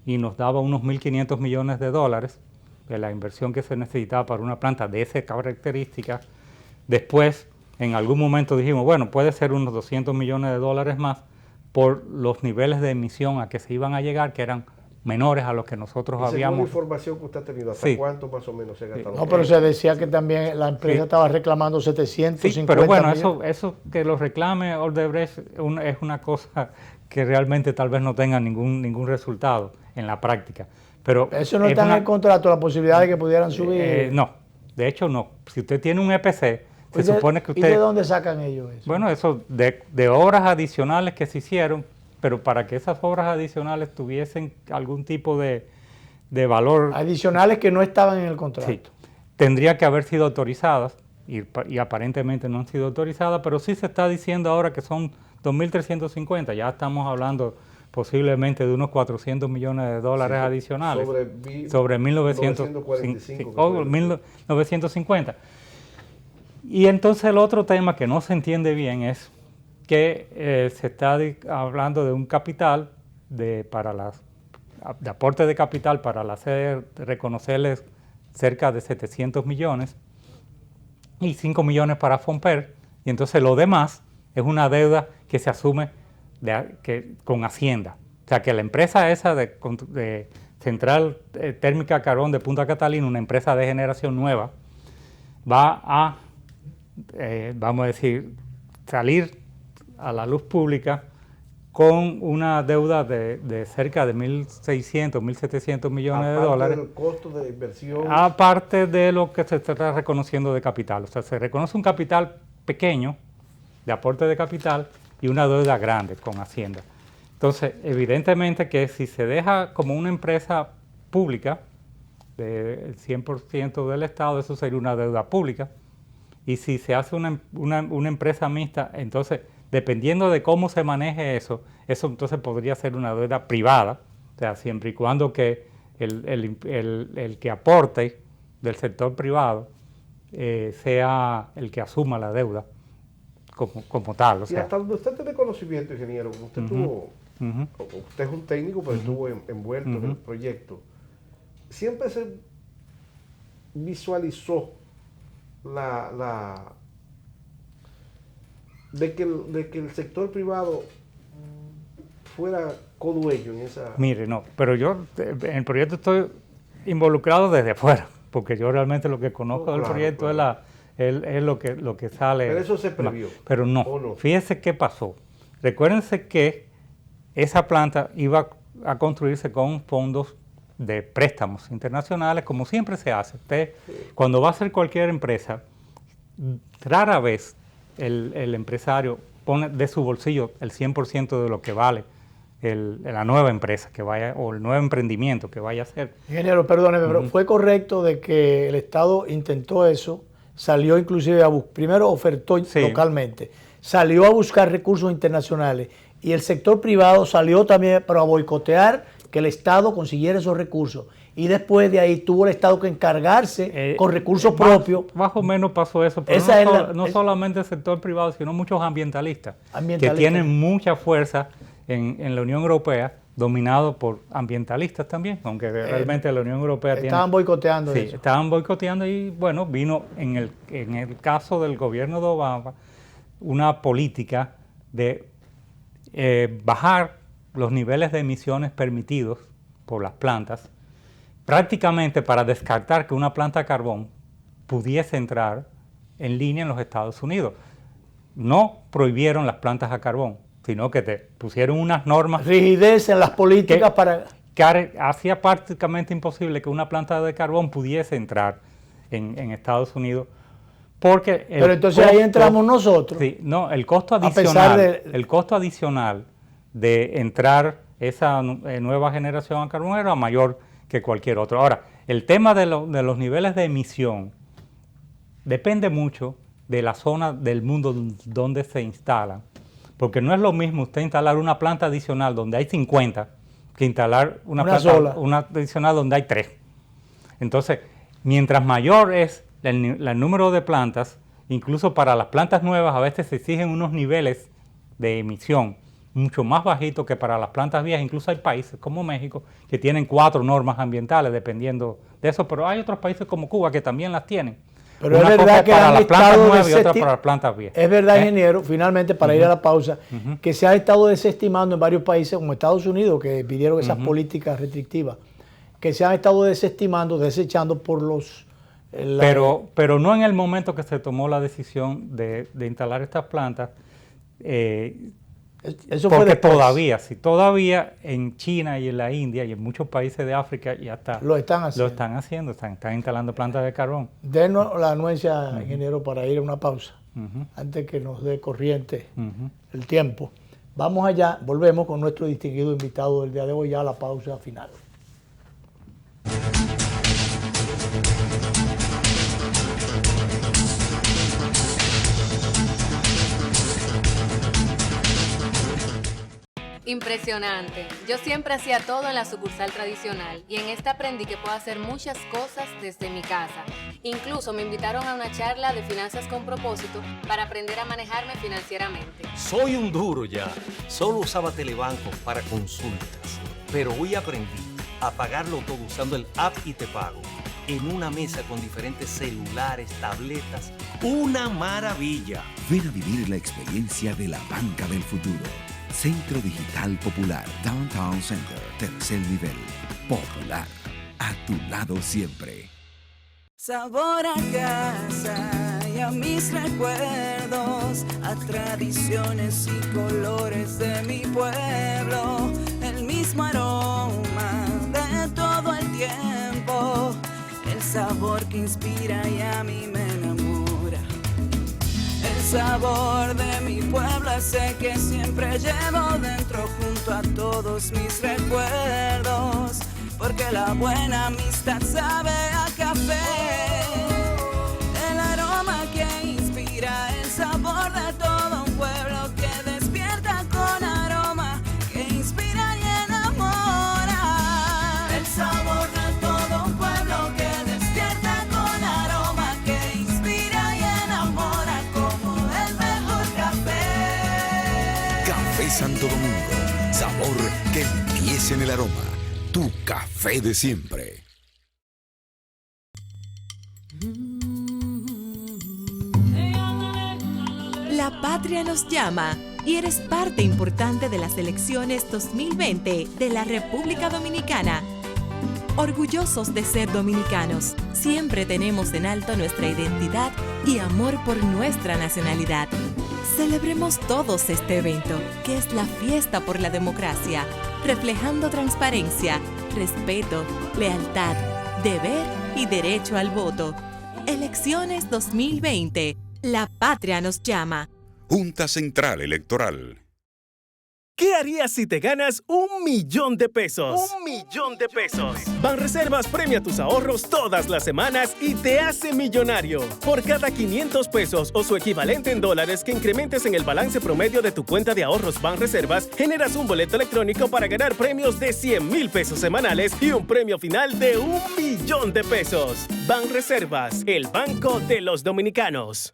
y nos daba unos 1.500 millones de dólares de la inversión que se necesitaba para una planta de esa característica. Después, en algún momento dijimos, bueno, puede ser unos 200 millones de dólares más, por los niveles de emisión a que se iban a llegar, que eran menores a los que nosotros habíamos. Según la información que usted ha tenido, ¿hasta cuánto más o menos se gastaron? No, pero se decía que también la empresa estaba reclamando 750 sí, pero bueno, millones. eso que lo reclame Odebrecht es una cosa que realmente tal vez no tenga ningún resultado en la práctica. Pero eso no está en el contrato, la posibilidad de que pudieran subir. No, de hecho no. Si usted tiene un EPC, se supone que usted... ¿Y de dónde sacan ellos eso? Bueno, eso de obras adicionales que se hicieron, pero para que esas obras adicionales tuviesen algún tipo de valor... Adicionales que no estaban en el contrato. Sí, tendría que haber sido autorizadas y aparentemente no han sido autorizadas, pero sí se está diciendo ahora que son 2.350, ya estamos hablando posiblemente de unos 400 millones de dólares adicionales sobre 1950. Y entonces el otro tema que no se entiende bien es que se está hablando de un capital de aporte de capital para la sede, reconocerles cerca de 700 millones y 5 millones para Fomper, y entonces lo demás es una deuda que se asume con Hacienda. O sea que la empresa esa de Central Térmica Carbón de Punta Catalina, una empresa de generación nueva, va a vamos a decir, salir a la luz pública con una deuda de cerca de 1.600, 1.700 millones de dólares. Aparte del costo de inversión. Aparte de lo que se está reconociendo de capital. O sea, se reconoce un capital pequeño, de aporte de capital, y una deuda grande con Hacienda. Entonces, evidentemente que si se deja como una empresa pública, del 100% del Estado, eso sería una deuda pública. Y si se hace una empresa mixta, entonces, dependiendo de cómo se maneje eso entonces podría ser una deuda privada, o sea, siempre y cuando que el que aporte del sector privado sea el que asuma la deuda como tal. O sea. Y hasta donde usted tiene conocimiento, ingeniero, usted usted es un técnico, pero estuvo envuelto en el proyecto, siempre se visualizó de que el sector privado fuera codueño en esa... Mire, no, pero yo en el proyecto estoy involucrado desde afuera, porque yo realmente lo que conozco del proyecto es lo que sale. Pero eso se previó. Pero no, fíjese qué pasó. Recuérdense que esa planta iba a construirse con fondos de préstamos internacionales, como siempre se hace. Usted, cuando va a hacer cualquier empresa, rara vez el empresario pone de su bolsillo el 100% de lo que vale la nueva empresa que vaya, o el nuevo emprendimiento que vaya a hacer. Ingeniero, perdóneme, pero fue correcto de que el Estado intentó eso, salió inclusive primero ofertó localmente, salió a buscar recursos internacionales y el sector privado salió también para boicotear que el Estado consiguiera esos recursos. Y después de ahí tuvo el Estado que encargarse con recursos propios. Más o menos pasó eso, pero no solamente el sector privado, sino muchos ambientalistas. Que tienen mucha fuerza en la Unión Europea, dominado por ambientalistas también, aunque realmente la Unión Europea estaban boicoteando eso. Sí, estaban boicoteando y bueno, vino en el caso del gobierno de Obama una política de bajar los niveles de emisiones permitidos por las plantas, prácticamente para descartar que una planta de carbón pudiese entrar en línea en los Estados Unidos. No prohibieron las plantas a carbón, sino que te pusieron unas normas... Rigidez en las políticas que hacía prácticamente imposible que una planta de carbón pudiese entrar en Estados Unidos, porque... Pero entonces ahí entramos nosotros. Sí, no, el costo adicional de entrar esa nueva generación a carbón era mayor que cualquier otro. Ahora, el tema de los niveles de emisión depende mucho de la zona del mundo donde se instalan, porque no es lo mismo usted instalar una planta adicional donde hay 50 que instalar una adicional donde hay 3. Entonces, mientras mayor es el número de plantas, incluso para las plantas nuevas a veces se exigen unos niveles de emisión mucho más bajitos que para las plantas viejas. Incluso hay países como México que tienen 4 normas ambientales dependiendo de eso, pero hay otros países como Cuba que también las tienen. Pero es verdad que para las plantas nuevas y otra para las plantas viejas. Es verdad, ingeniero, finalmente para ir a la pausa, que se ha estado desestimando en varios países como Estados Unidos, que pidieron esas políticas restrictivas, que se han estado desechando por los... Pero no en el momento que se tomó la decisión de instalar estas plantas, eso porque todavía en China y en la India y en muchos países de África y hasta lo están haciendo, están instalando plantas de carbón. Denos la anuencia, ingeniero, para ir a una pausa, antes que nos dé corriente el tiempo. Vamos allá, volvemos con nuestro distinguido invitado del día de hoy, ya a la pausa final. Impresionante. Yo siempre hacía todo en la sucursal tradicional y en esta aprendí que puedo hacer muchas cosas desde mi casa. Incluso me invitaron a una charla de finanzas con propósito para aprender a manejarme financieramente. Soy un duro ya. Solo usaba Telebanco para consultas, pero hoy aprendí a pagarlo todo usando el app y te pago. En una mesa con diferentes celulares, tabletas. ¡Una maravilla! Ven a vivir la experiencia de la banca del futuro. Centro Digital Popular, Downtown Center, tercer nivel. Popular, a tu lado siempre. Sabor a casa y a mis recuerdos, a tradiciones y colores de mi pueblo, el mismo aroma de todo el tiempo, el sabor que inspira y a mí me enamora. El sabor de mi pueblo ese que siempre llevo dentro junto a todos mis recuerdos, porque la buena amistad sabe a café, el aroma que inspira, el sabor de todo un pueblo que despierta con aroma, que inspira y enamora. El sabor Santo Domingo. Sabor que empiece en el aroma. Tu café de siempre. La patria nos llama y eres parte importante de las elecciones 2020 de la República Dominicana. Orgullosos de ser dominicanos, siempre tenemos en alto nuestra identidad y amor por nuestra nacionalidad. Celebremos todos este evento, que es la fiesta por la democracia, reflejando transparencia, respeto, lealtad, deber y derecho al voto. Elecciones 2020. La patria nos llama. Junta Central Electoral. ¿Qué harías si te ganas $1.000.000 de pesos? $1.000.000 de pesos. Banreservas premia tus ahorros todas las semanas y te hace millonario. Por cada 500 pesos o su equivalente en dólares que incrementes en el balance promedio de tu cuenta de ahorros Banreservas, generas un boleto electrónico para ganar premios de 100,000 pesos semanales y un premio final de $1.000.000 de pesos. Banreservas, el banco de los dominicanos.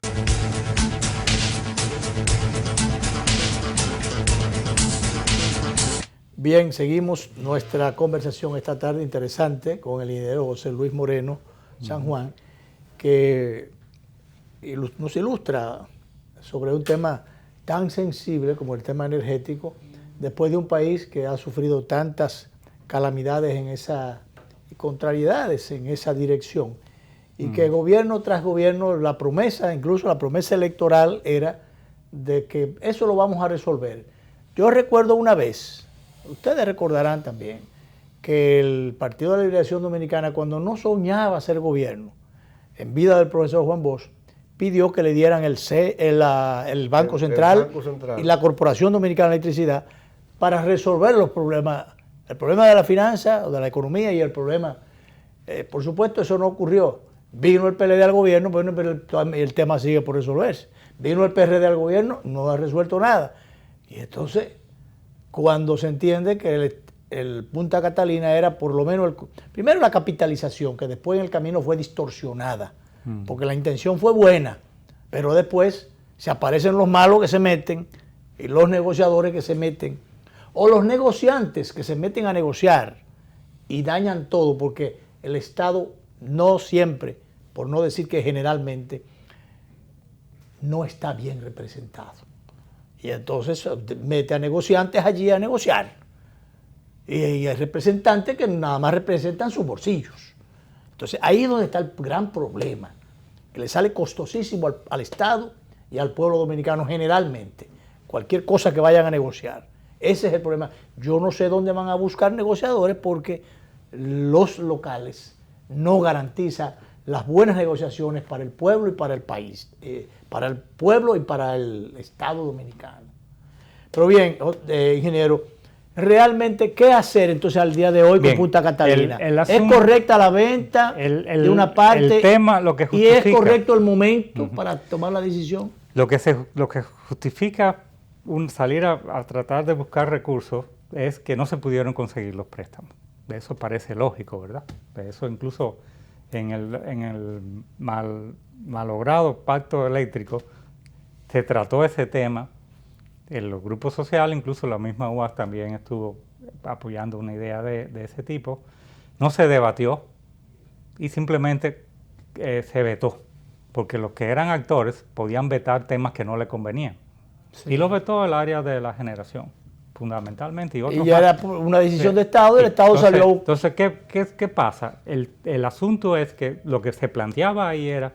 Bien, seguimos nuestra conversación esta tarde interesante con el ingeniero José Luis Moreno San Juan, que nos ilustra sobre un tema tan sensible como el tema energético, después de un país que ha sufrido tantas calamidades y contrariedades en esa dirección, y que gobierno tras gobierno, la promesa, incluso la promesa electoral era de que eso lo vamos a resolver. Yo recuerdo una vez, ustedes recordarán también, que el Partido de la Liberación Dominicana, cuando no soñaba ser gobierno, en vida del profesor Juan Bosch, pidió que le dieran el Banco Central y la Corporación Dominicana de Electricidad para resolver los problemas, el problema de la finanza o de la economía y el problema, por supuesto eso no ocurrió. Vino el PLD al gobierno, pero el tema sigue por resolverse. Vino el PRD al gobierno, no ha resuelto nada. Y entonces, cuando se entiende que el Punta Catalina era por lo menos, primero la capitalización, que después en el camino fue distorsionada, porque la intención fue buena, pero después se aparecen los malos que se meten, y los negociadores que se meten, o los negociantes que se meten a negociar y dañan todo, porque el Estado no siempre, por no decir que generalmente, no está bien representado. Y entonces mete a negociantes allí a negociar. Y hay representantes que nada más representan sus bolsillos. Entonces ahí es donde está el gran problema, que le sale costosísimo al Estado y al pueblo dominicano generalmente, cualquier cosa que vayan a negociar. Ese es el problema. Yo no sé dónde van a buscar negociadores porque los locales no garantizan las buenas negociaciones para el pueblo y para el país, para el pueblo y para el Estado dominicano. Pero bien, ingeniero, realmente, ¿qué hacer entonces al día de hoy con Punta Catalina? ¿Es correcta la venta de una parte? El tema, lo que justifica, ¿y es correcto el momento para tomar la decisión? Lo que justifica salir a tratar de buscar recursos es que no se pudieron conseguir los préstamos. Eso parece lógico, ¿verdad? Eso incluso en el malogrado pacto eléctrico se trató ese tema. En los grupos sociales, incluso la misma UAS también estuvo apoyando una idea de ese tipo. No se debatió y simplemente se vetó, porque los que eran actores podían vetar temas que no le convenían. Sí. Y lo vetó el área de la generación, fundamentalmente. Y ya era una decisión de Estado y el Estado salió... Entonces, ¿qué pasa? El asunto es que lo que se planteaba ahí era,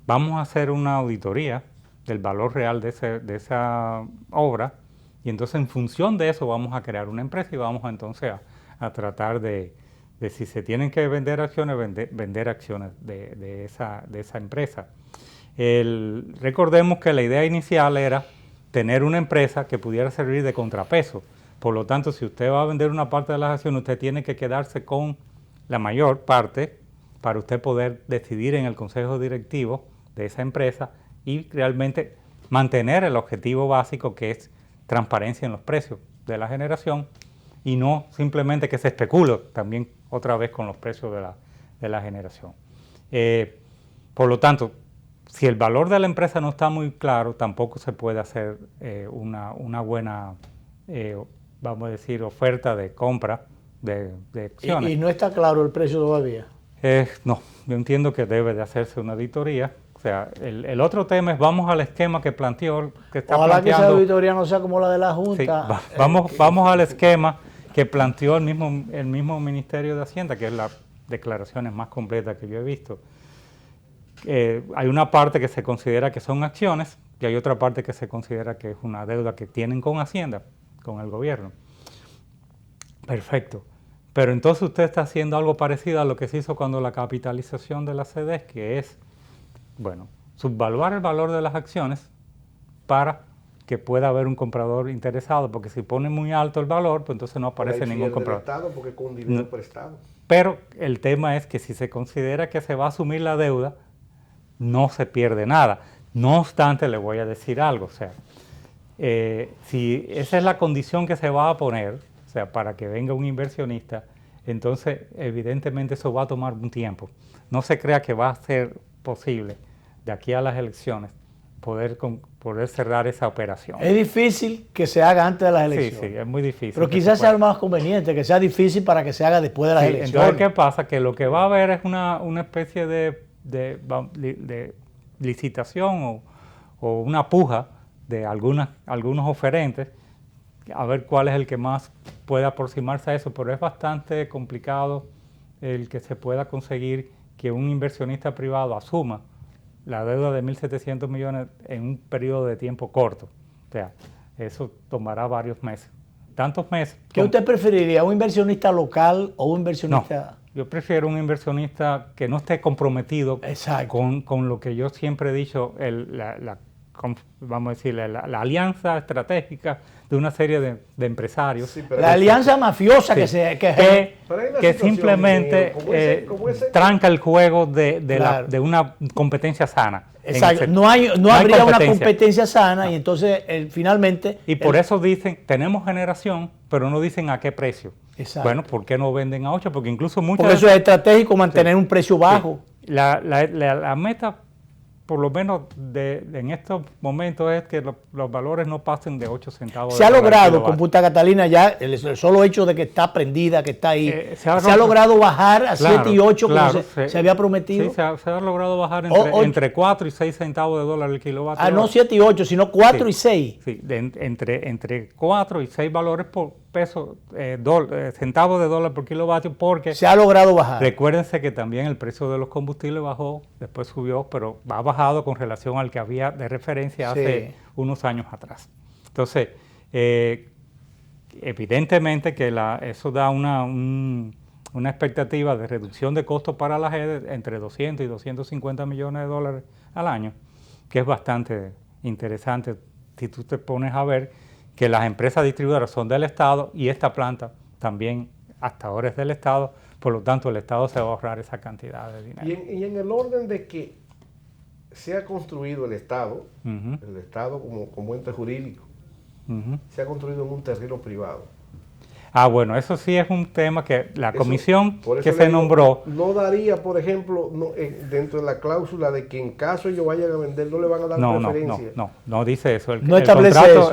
vamos a hacer una auditoría del valor real de esa obra, y entonces en función de eso vamos a crear una empresa y vamos entonces a tratar de si se tienen que vender acciones, vender acciones de esa empresa. Recordemos que la idea inicial era tener una empresa que pudiera servir de contrapeso. Por lo tanto, si usted va a vender una parte de las acciones, usted tiene que quedarse con la mayor parte para usted poder decidir en el consejo directivo de esa empresa y realmente mantener el objetivo básico, que es transparencia en los precios de la generación, y no simplemente que se especule también otra vez con los precios de la generación. Por lo tanto, si el valor de la empresa no está muy claro, tampoco se puede hacer una buena vamos a decir, oferta de compra de acciones. ¿Y no está claro el precio todavía? No, yo entiendo que debe de hacerse una auditoría. O sea, el otro tema es, vamos al esquema que planteó, que está Ojalá planteando. que esa auditoría no sea como la de la Junta. Sí, vamos al esquema que planteó el mismo Ministerio de Hacienda, que es la declaraciones más completas que yo he visto. Hay una parte que se considera que son acciones y hay otra parte que se considera que es una deuda que tienen con Hacienda, con el gobierno. Perfecto. Pero entonces usted está haciendo algo parecido a lo que se hizo cuando la capitalización de la CDES, que es, bueno, subvaluar el valor de las acciones para que pueda haber un comprador interesado, porque si pone muy alto el valor, pues entonces no aparece ningún comprador. Estado porque con dinero prestado. Pero el tema es que si se considera que se va a asumir la deuda, no se pierde nada. No obstante, le voy a decir algo, o sea, si esa es la condición que se va a poner, o sea, para que venga un inversionista, entonces evidentemente eso va a tomar un tiempo. No se crea que va a ser posible de aquí a las elecciones poder cerrar esa operación. Es difícil que se haga antes de las elecciones. Sí, es muy difícil. Pero quizás sea lo más conveniente, que sea difícil para que se haga después de las elecciones. Entonces, ¿qué pasa? Que lo que va a haber es una especie de licitación o una puja de algunos oferentes, a ver cuál es el que más puede aproximarse a eso, pero es bastante complicado el que se pueda conseguir que un inversionista privado asuma la deuda de 1.700 millones en un periodo de tiempo corto. O sea, eso tomará varios meses. Tantos meses. ¿Qué usted preferiría, un inversionista local o un inversionista...? No, yo prefiero un inversionista que no esté comprometido con lo que yo siempre he dicho, vamos a decir, la alianza estratégica de una serie de empresarios. Sí, la alianza mafiosa sí, que simplemente tranca el juego claro, de una competencia sana. Exacto, no habría una competencia sana y entonces finalmente... Y por eso dicen, tenemos generación, pero no dicen a qué precio. Exacto. Bueno, ¿por qué no venden a 8? Porque incluso muchas... Porque eso es estratégico, mantener un precio bajo. Sí. La meta, por lo menos en estos momentos, es que los valores no pasen de 8 centavos. Se ha logrado con Punta Catalina ya, el solo hecho de que está prendida, que está ahí, se ha logrado bajar a 7 y 8 como se había prometido. Sí, se ha logrado bajar entre 4 y 6 centavos de dólar el kilovatio. No 7 y 8, sino 4 y 6. Sí, entre 4 y 6 valores por peso, centavos de dólar por kilovatio, porque se ha logrado bajar. Recuérdense que también el precio de los combustibles bajó, después subió, pero ha bajado con relación al que había de referencia hace unos años atrás. Entonces, evidentemente que eso da una expectativa de reducción de costos para la GED entre 200 y 250 millones de dólares al año, que es bastante interesante si tú te pones a ver que las empresas distribuidoras son del Estado y esta planta también hasta ahora es del Estado, por lo tanto el Estado se va a ahorrar esa cantidad de dinero. Y en el orden de que se ha construido el Estado, el Estado como ente jurídico, se ha construido en un terreno privado. Bueno, eso sí es un tema que la comisión que se nombró... No daría, por ejemplo, dentro de la cláusula de que en caso ellos vayan a vender, no le van a dar preferencia. No dice eso. No establece eso.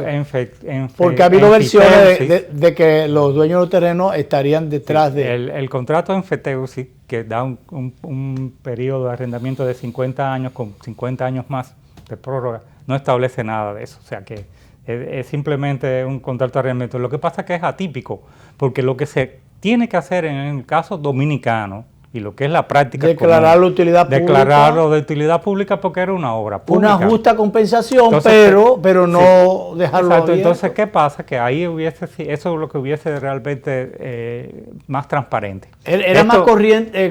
Porque ha habido versiones de que los dueños de los terrenos estarían detrás de... El contrato en FETEUSI, que da un periodo de arrendamiento de 50 años con 50 años más de prórroga, no establece nada de eso. O sea que es simplemente un contrato de arrendamiento. Lo que pasa es que es atípico, porque lo que se tiene que hacer en el caso dominicano, y lo que es la práctica declarar la utilidad pública. Declararlo de utilidad pública porque era una obra pública. Una justa compensación, entonces, pero no dejarlo abierto. Entonces, ¿qué pasa? Que ahí eso es lo que hubiese realmente más transparente. Era más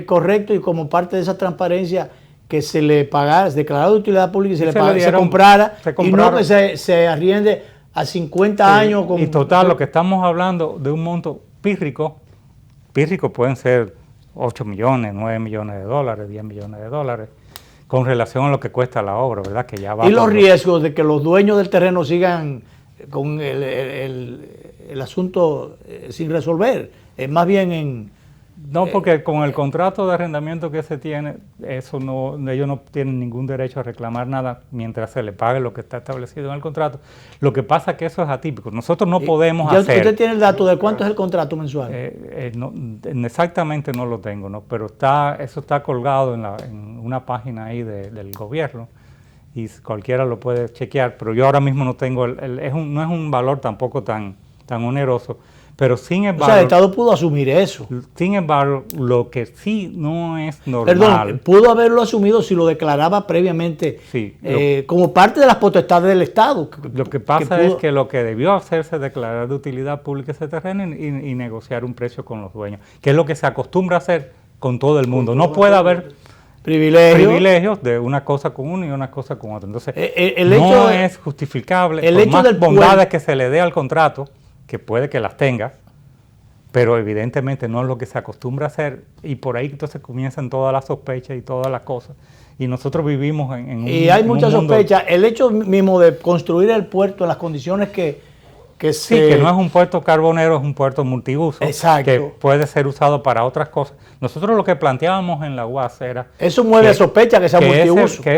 correcto y como parte de esa transparencia que se le pagara, declarara de utilidad pública y se comprara y no que se arriende a 50 años. Y total, lo que estamos hablando de un monto pírrico pueden ser 8 millones, 9 millones de dólares, 10 millones de dólares, con relación a lo que cuesta la obra, ¿verdad? Que ya va. Y los riesgos de que los dueños del terreno sigan con el asunto sin resolver, más bien No, porque con el contrato de arrendamiento que se tiene, eso no, ellos no tienen ningún derecho a reclamar nada mientras se le pague lo que está establecido en el contrato. Lo que pasa es que eso es atípico. Nosotros no podemos hacer... ¿Usted tiene el dato de cuánto es el contrato mensual? No, exactamente no lo tengo, ¿no? Pero eso está colgado en una página ahí del gobierno y cualquiera lo puede chequear, pero yo ahora mismo no tengo, no es un valor tampoco tan oneroso. Pero sin embargo... O sea, el Estado pudo asumir eso. Sin embargo, lo que sí no es normal... Perdón, pudo haberlo asumido si lo declaraba previamente como parte de las potestades del Estado. Lo que pasa es que lo que debió hacerse es declarar de utilidad pública ese terreno y negociar un precio con los dueños, que es lo que se acostumbra a hacer con todo el mundo. No puede haber privilegios de una cosa con uno y una cosa con otro. Entonces, no es justificable, por más bondades que se le dé al contrato, que puede que las tenga, pero evidentemente no es lo que se acostumbra a hacer, y por ahí entonces comienzan todas las sospechas y todas las cosas, y nosotros vivimos en un Y hay muchas sospechas. El hecho mismo de construir el puerto en las condiciones que que no es un puerto carbonero, es un puerto multiuso. Exacto. Que puede ser usado para otras cosas. Nosotros lo que planteábamos en la UAS era... Eso mueve sospecha que sea multiuso. Que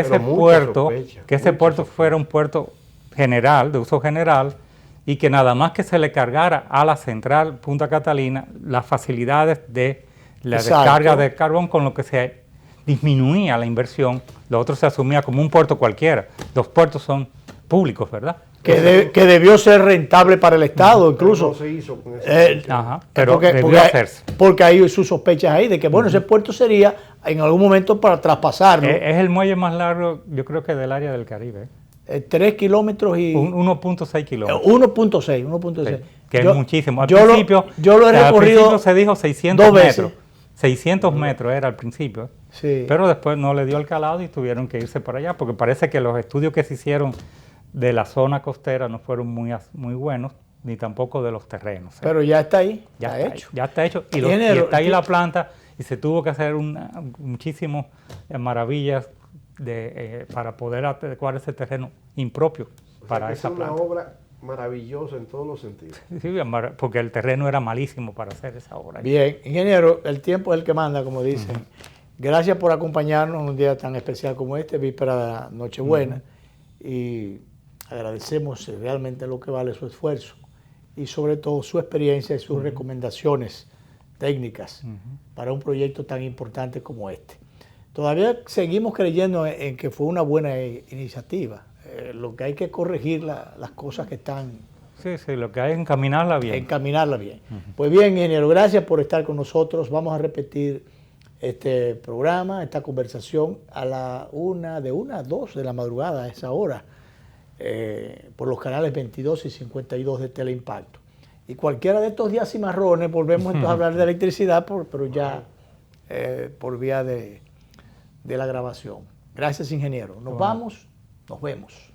ese puerto fuera un puerto general, de uso general, y que nada más que se le cargara a la central Punta Catalina las facilidades de la descarga de carbón, con lo que se disminuía la inversión. Lo otro se asumía como un puerto cualquiera. Los puertos son públicos, ¿verdad? Que debió ser rentable para el Estado, incluso. Pero no se hizo con eso. Pero debió hacerse. Porque hay sus sospechas ahí de que, bueno, ese puerto sería en algún momento para traspasarlo. Es el muelle más largo, yo creo que del área del Caribe. 3 kilómetros y... 1.6 kilómetros. 1.6. Que es muchísimo. Al principio lo he recorrido se dijo 600 metros. 600 metros era al principio. Sí. Pero después no le dio el calado y tuvieron que irse por allá, porque parece que los estudios que se hicieron de la zona costera no fueron muy buenos, ni tampoco de los terrenos. Pero ya está ahí, ya está hecho. Y está ahí la planta, y se tuvo que hacer muchísimas maravillas para poder adecuar ese terreno impropio para esa planta. Es una obra maravillosa en todos los sentidos. Sí, porque el terreno era malísimo para hacer esa obra. Bien, ingeniero, el tiempo es el que manda, como dicen. Gracias por acompañarnos en un día tan especial como este, víspera de Nochebuena. Y agradecemos realmente lo que vale su esfuerzo y sobre todo su experiencia y sus recomendaciones técnicas para un proyecto tan importante como este. Todavía seguimos creyendo en que fue una buena iniciativa. Lo que hay que corregir las cosas que están... Sí, lo que hay es encaminarla bien. Encaminarla bien. Pues bien, ingeniero, gracias por estar con nosotros. Vamos a repetir este programa, esta conversación a la 1 a 2 de la madrugada, a esa hora, por los canales 22 y 52 de Teleimpacto. Y cualquiera de estos días cimarrones volvemos entonces a hablar de electricidad, pero ya por vía de la grabación. Gracias, ingeniero. Nos vamos, nos vemos.